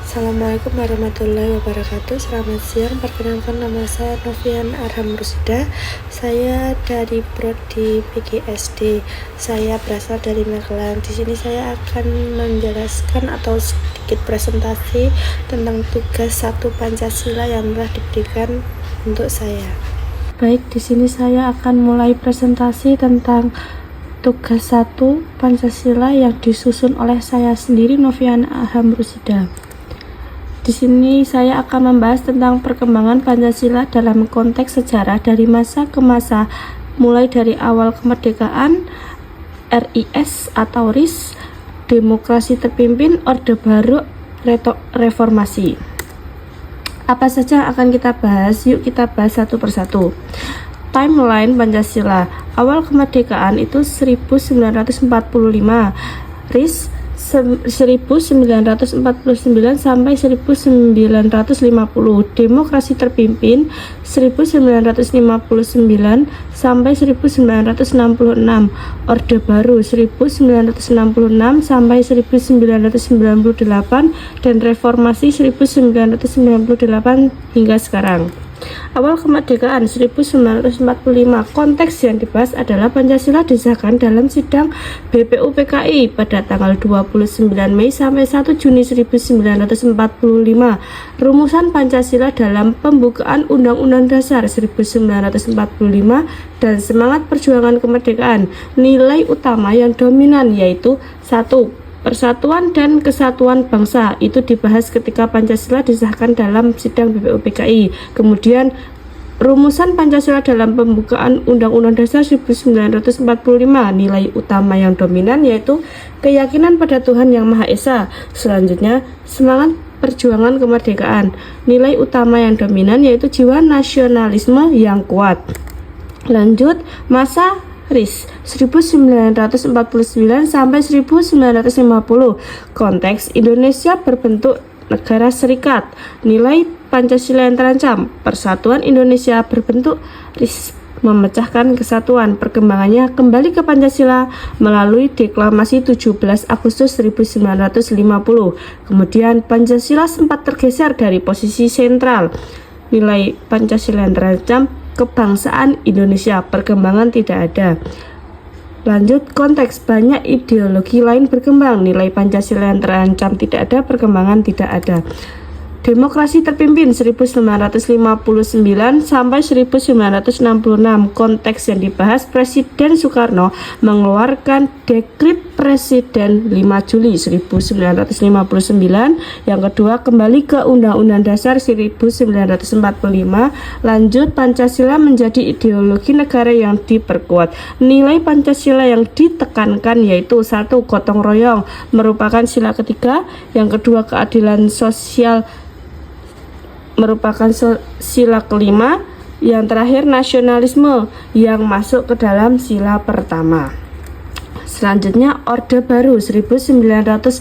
Assalamualaikum warahmatullahi wabarakatuh. Selamat siang, perkenalkan nama saya Novian Arham Rusida. Saya dari Prodi PGSD. Saya berasal dari Magelang. Di sini saya akan menjelaskan atau sedikit presentasi tentang tugas 1 Pancasila yang telah diberikan untuk saya. Baik, di sini saya akan mulai presentasi tentang tugas 1 Pancasila yang disusun oleh saya sendiri, Novian Arham Rusida. Di sini saya akan membahas tentang perkembangan Pancasila dalam konteks sejarah dari masa ke masa, mulai dari awal kemerdekaan, RIS atau RIS, demokrasi terpimpin, Orde Baru, reformasi. Apa saja yang akan kita bahas? Yuk kita bahas satu persatu. Timeline Pancasila. Awal kemerdekaan itu 1945, RIS 1949 sampai 1950, demokrasi terpimpin 1959 sampai 1966, Orde Baru 1966 sampai 1998, dan reformasi 1998 hingga sekarang. Awal kemerdekaan 1945. Konteks yang dibahas adalah Pancasila disahkan dalam sidang BPUPKI pada tanggal 29 Mei sampai 1 Juni 1945. Rumusan Pancasila dalam pembukaan Undang-Undang Dasar 1945 dan semangat perjuangan kemerdekaan. Nilai utama yang dominan yaitu 1. Persatuan dan kesatuan bangsa, itu dibahas ketika Pancasila disahkan dalam sidang BPUPKI. Kemudian rumusan Pancasila dalam pembukaan Undang-Undang Dasar 1945, nilai utama yang dominan yaitu keyakinan pada Tuhan Yang Maha Esa. Selanjutnya, semangat perjuangan kemerdekaan. Nilai utama yang dominan yaitu jiwa nasionalisme yang kuat. Lanjut, masa RIS 1949 sampai 1950. Konteks Indonesia berbentuk negara serikat. Nilai Pancasila yang terancam. Persatuan Indonesia berbentuk RIS, memecahkan kesatuan. Perkembangannya kembali ke Pancasila melalui Deklamasi 17 Agustus 1950. Kemudian Pancasila sempat tergeser dari posisi sentral. Nilai Pancasila yang terancam, kebangsaan Indonesia, perkembangan tidak ada. Lanjut, konteks banyak ideologi lain berkembang. Nilai Pancasila yang terancam tidak ada, perkembangan tidak ada. Demokrasi terpimpin 1959 sampai 1966. Konteks yang dibahas, Presiden Soekarno mengeluarkan Dekrit Presiden 5 Juli 1959. Yang kedua, kembali ke Undang-Undang Dasar 1945. Lanjut, Pancasila menjadi ideologi negara yang diperkuat. Nilai Pancasila yang ditekankan yaitu 1. Gotong royong merupakan sila ketiga. Yang kedua, keadilan sosial merupakan sila kelima. Yang terakhir, nasionalisme yang masuk ke dalam sila pertama. Selanjutnya, Orde Baru 1966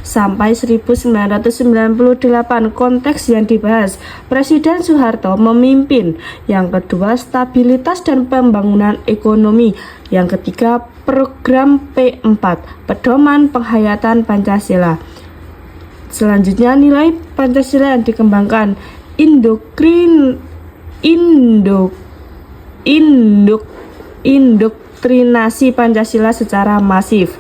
sampai 1998. Konteks yang dibahas, Presiden Soeharto memimpin. Yang kedua, stabilitas dan pembangunan ekonomi. Yang ketiga, program P4, pedoman penghayatan Pancasila. Selanjutnya, nilai Pancasila yang dikembangkan, indoktrinasi Pancasila secara masif.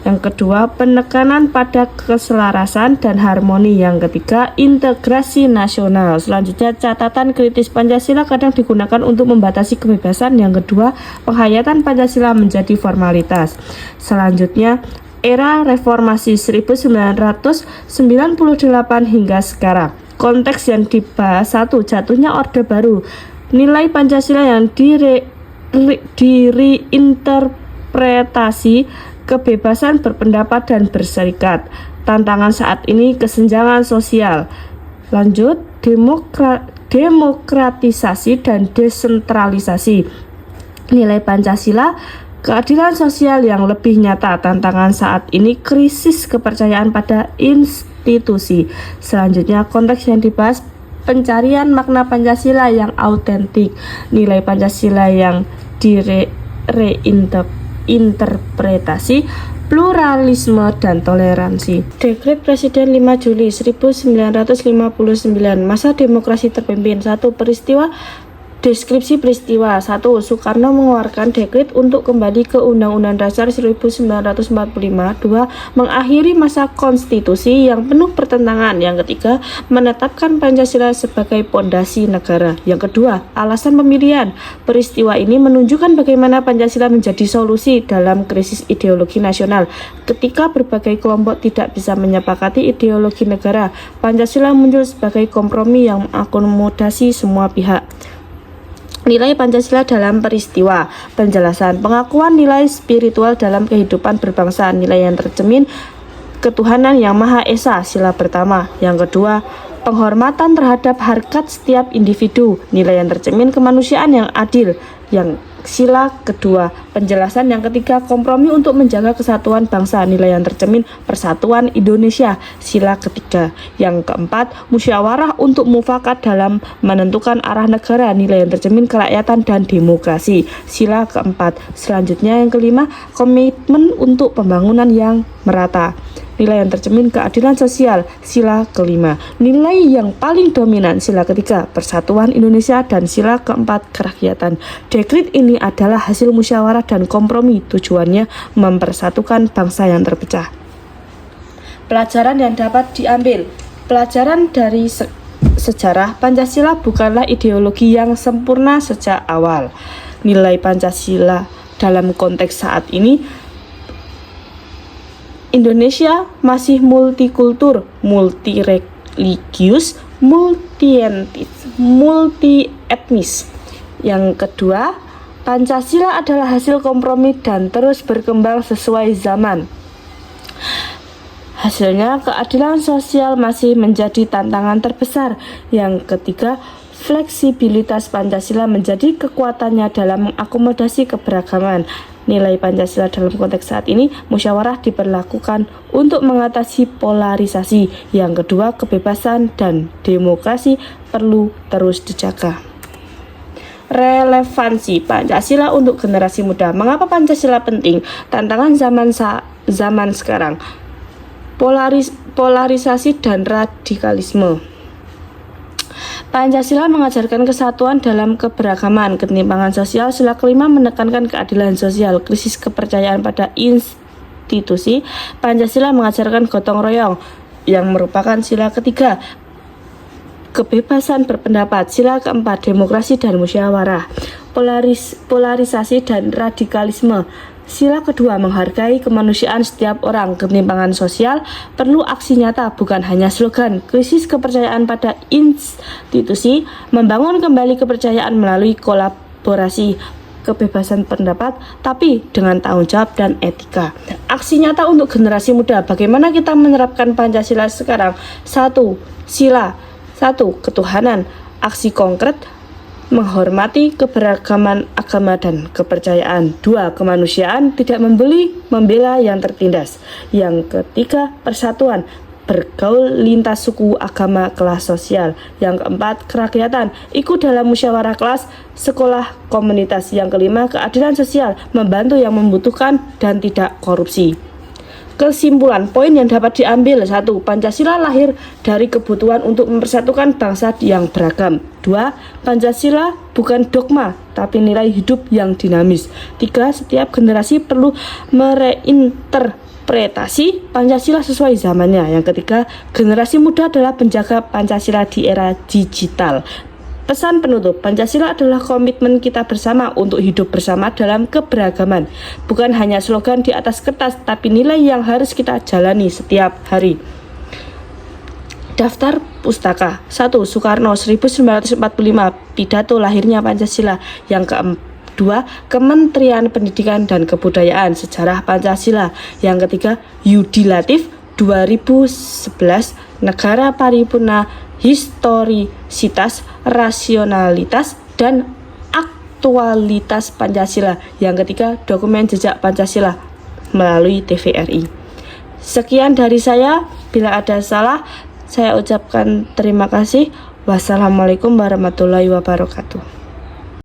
Yang kedua, penekanan pada keselarasan dan harmoni. Yang ketiga, integrasi nasional. Selanjutnya, catatan kritis Pancasila kadang digunakan untuk membatasi kebebasan. Yang kedua, penghayatan Pancasila menjadi formalitas. Selanjutnya, era reformasi 1998 hingga sekarang. Konteks yang dibahas, 1. Jatuhnya Orde Baru. Nilai Pancasila yang direinterpretasi, kebebasan berpendapat dan berserikat. Tantangan saat ini, kesenjangan sosial. Lanjut, demokratisasi dan desentralisasi. Nilai Pancasila, keadilan sosial yang lebih nyata. Tantangan saat ini, krisis kepercayaan pada institusi. Selanjutnya, konteks yang dibahas, pencarian makna Pancasila yang autentik. Nilai Pancasila yang interpretasi, pluralisme dan toleransi. Dekret Presiden 5 Juli 1959, masa demokrasi terpimpin. 1. Peristiwa. Deskripsi peristiwa. 1. Soekarno mengeluarkan dekret untuk kembali ke Undang-Undang Dasar 1945. 2. Mengakhiri masa konstitusi yang penuh pertentangan. Yang ketiga, menetapkan Pancasila sebagai pondasi negara. Yang kedua, alasan pemilihan. Peristiwa ini menunjukkan bagaimana Pancasila menjadi solusi dalam krisis ideologi nasional. Ketika berbagai kelompok tidak bisa menyepakati ideologi negara, Pancasila muncul sebagai kompromi yang mengakomodasi semua pihak. Nilai Pancasila dalam peristiwa. Penjelasan. Pengakuan nilai spiritual dalam kehidupan berbangsa. Nilai yang tercermin ketuhanan yang Maha Esa. Sila pertama. Yang kedua, penghormatan terhadap harkat setiap individu. Nilai yang tercermin kemanusiaan yang adil. Yang sila kedua. Penjelasan yang ketiga, kompromi untuk menjaga kesatuan bangsa. Nilai yang tercermin persatuan Indonesia. Sila ketiga. Yang keempat, musyawarah untuk mufakat dalam menentukan arah negara. Nilai yang tercermin kerakyatan dan demokrasi. Sila keempat. Selanjutnya yang kelima, komitmen untuk pembangunan yang merata. Nilai yang tercermin keadilan sosial. Sila kelima. Nilai yang paling dominan. Sila ketiga, persatuan Indonesia, dan sila keempat, kerakyatan. Dekret ini adalah hasil musyawarah dan kompromi. Tujuannya mempersatukan bangsa yang terpecah. Pelajaran yang dapat diambil. Pelajaran dari sejarah. Pancasila bukanlah ideologi yang sempurna sejak awal. Nilai Pancasila dalam konteks saat ini, Indonesia masih multikultur, multireligius, multi-etnis. Yang kedua, Pancasila adalah hasil kompromi dan terus berkembang sesuai zaman. Hasilnya, keadilan sosial masih menjadi tantangan terbesar. Yang ketiga, fleksibilitas Pancasila menjadi kekuatannya dalam mengakomodasi keberagaman. Nilai Pancasila dalam konteks saat ini, musyawarah diperlakukan untuk mengatasi polarisasi. Yang kedua, kebebasan dan demokrasi perlu terus dijaga. Relevansi Pancasila untuk generasi muda. Mengapa Pancasila penting? Tantangan zaman sekarang. Polarisasi dan radikalisme. Pancasila mengajarkan kesatuan dalam keberagaman, ketimpangan sosial. Sila kelima, menekankan keadilan sosial, krisis kepercayaan pada institusi. Pancasila mengajarkan gotong royong, yang merupakan sila ketiga. Kebebasan berpendapat. Sila keempat, demokrasi dan musyawarah. Polarisasi dan radikalisme. Sila kedua, menghargai kemanusiaan setiap orang. Ketimpangan sosial perlu aksi nyata, bukan hanya slogan. Krisis kepercayaan pada institusi, membangun kembali kepercayaan melalui kolaborasi. Kebebasan pendapat, tapi dengan tanggung jawab dan etika. Aksi nyata untuk generasi muda. Bagaimana kita menerapkan Pancasila sekarang? 1. Sila 1. Ketuhanan. Aksi konkret, menghormati keberagaman agama dan kepercayaan. 2. Kemanusiaan, tidak membela yang tertindas. Yang ketiga, persatuan, bergaul lintas suku, agama, kelas sosial. Yang keempat, kerakyatan, ikut dalam musyawarah kelas, sekolah, komunitas. Yang kelima, keadilan sosial, membantu yang membutuhkan dan tidak korupsi. Kesimpulan, poin yang dapat diambil. 1. Pancasila lahir dari kebutuhan untuk mempersatukan bangsa yang beragam. 2. Pancasila bukan dogma, tapi nilai hidup yang dinamis. 3. Setiap generasi perlu mereinterpretasi Pancasila sesuai zamannya. Yang ketiga, generasi muda adalah penjaga Pancasila di era digital. Pesan penutup, Pancasila adalah komitmen kita bersama untuk hidup bersama dalam keberagaman. Bukan hanya slogan di atas kertas, tapi nilai yang harus kita jalani setiap hari. Daftar pustaka. 1. Soekarno 1945, pidato lahirnya Pancasila. Yang kedua, Kementerian Pendidikan dan Kebudayaan, sejarah Pancasila. Yang ketiga, Yudi Latif 2011, negara paripurna, historisitas, rasionalitas, dan aktualitas Pancasila. Yang ketiga, dokumen jejak Pancasila melalui TVRI. Sekian dari saya. Bila ada salah, saya ucapkan terima kasih. Wassalamualaikum warahmatullahi wabarakatuh.